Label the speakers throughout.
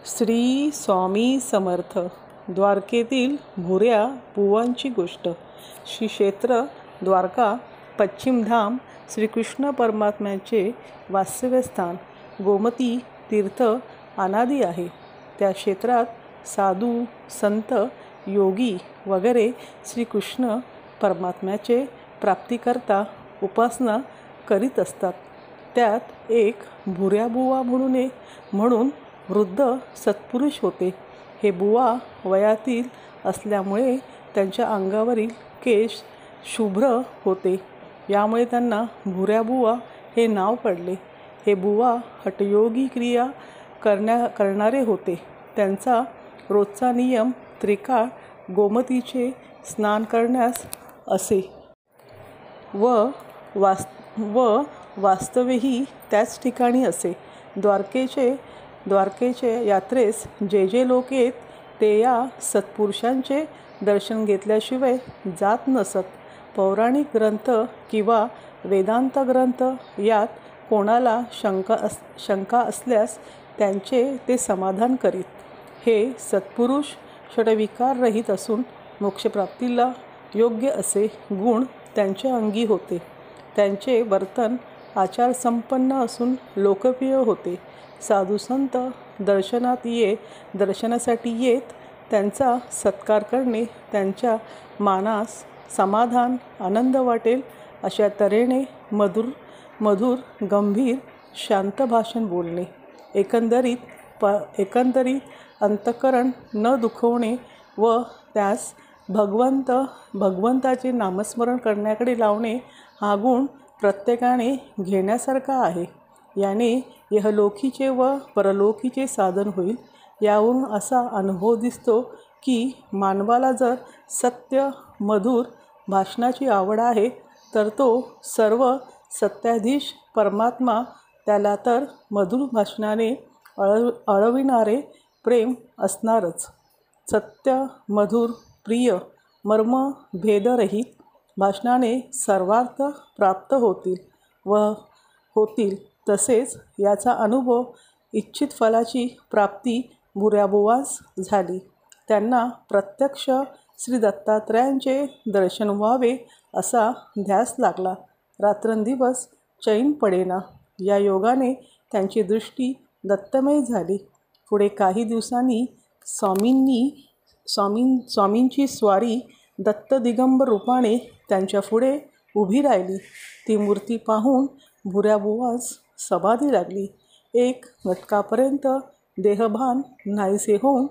Speaker 1: श्री स्वामी समर्थ. द्वारकेतील भुऱ्या बुवांची गोष्ट. श्री क्षेत्र द्वारका पश्चिमधाम श्रीकृष्ण परमात्म्याचे वास्तव्यस्थान. गोमती तीर्थ अनादी आहे. त्या क्षेत्रात साधू संत योगी वगैरे श्रीकृष्ण परमात्म्याचे प्राप्तीकरता उपासना करीत असतात. त्यात एक भुऱ्या बुवा म्हणून वृद्ध सत्पुरुष होते. हे बुवा वयातील असल्यामुळे त्यांच्या अंगावरील केश शुभ्र होते. यामुळे त्यांना भुऱ्या बुवा हे नाव पडले. हे बुवा हठयोगी क्रिया करणारे होते. त्यांचा रोजचा नियम त्रिकाळ गोमतीचे स्नान करण्यास असे व वास्तव्यही त्याच ठिकाणी असे. द्वारकेचे यात्रेस जे लोक येत ते या सत्पुरुषांचे दर्शन घेतल्याशिवाय जात नसत. पौराणिक ग्रंथ किंवा वेदांत ग्रंथ यात कोणाला शंका असल्यास त्यांचे ते समाधान करीत. हे सत्पुरुष षडविकार रहित असून मोक्षप्राप्तीला योग्य असे गुण त्यांच्या अंगी होते. त्यांचे वर्तन आचारसंपन्न असून लोकप्रिय होते. साधुसंत दर्शनासाठी येत त्यांचा सत्कार करणे, त्यांच्या मानास समाधान आनंद वाटेल अशा तऱ्हेने मधुर गंभीर शांत भाषण बोलणे, एकंदरीत अंतःकरण न दुखवणे व त्यास भगवंताचे नामस्मरण करण्याकडे लावणे हा गुण प्रत्येकाने घेण्यासारखा आहे. याने इहलोकीचे व परलोकीचे साधन होईल. यावरून असा अनुभव दिसतो की मानवाला जर सत्य मधुर भाषणाची आवड आहे तर तो सर्व सत्याधीश परमात्मा त्याला तर मधुर भाषणाने अळविणारे प्रेम असणारच. सत्य मधुर प्रिय मर्मभेदरहित भाषणाने सर्वार्थ प्राप्त होतील. तसेच याचा अनुभव इच्छित फलाची प्राप्ती भुऱ्याबुवास झाली. त्यांना प्रत्यक्ष श्री दत्तात्रयांचे दर्शन व्हावे असा ध्यास लागला. रात्रंदिवस चैन पडेना. या योगाने त्यांची दृष्टी दत्तमय झाली. पुढे काही दिवसांनी स्वामींची स्वारी दत्त दिगंबर रूपाने त्यांच्या पुढे उभी राहिली. ती मूर्ती पाहून भुऱ्याबुवास समाधी लागली. एक घटकापर्यंत देहभान नाहीसे होऊन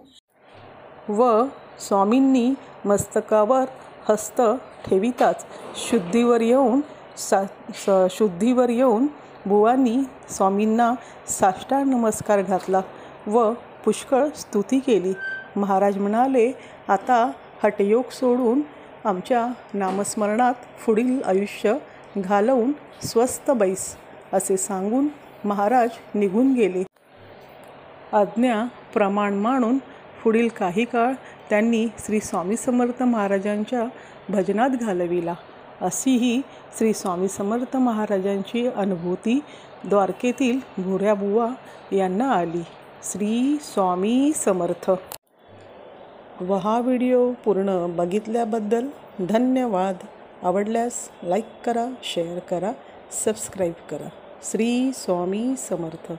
Speaker 1: व स्वामींनी मस्तकावर हस्त ठेविताच शुद्धीवर येऊन बुवांनी स्वामींना साष्टांग नमस्कार घातला व पुष्कळ स्तुती केली. महाराज म्हणाले, आता हठयोग सोडून आमच्या नामस्मरणात पुढील आयुष्य घालवून स्वस्थ बैस असे सांगून महाराज निघून गेले. आज्ञा प्रमाण मानून पुढील काही काळ त्यांनी श्री स्वामी समर्थ महाराजांच्या भजनात घालविला. अशी ही श्री स्वामी समर्थ महाराजांची अनुभूती द्वारकेतील भुऱ्या बुवा यांना आली. श्री स्वामी समर्थ. हा व्हिडिओ पूर्ण बघितल्याबद्दल धन्यवाद. आवडल्यास लाईक करा, शेअर करा, सबस्क्राईब करा. श्री स्वामी समर्थ.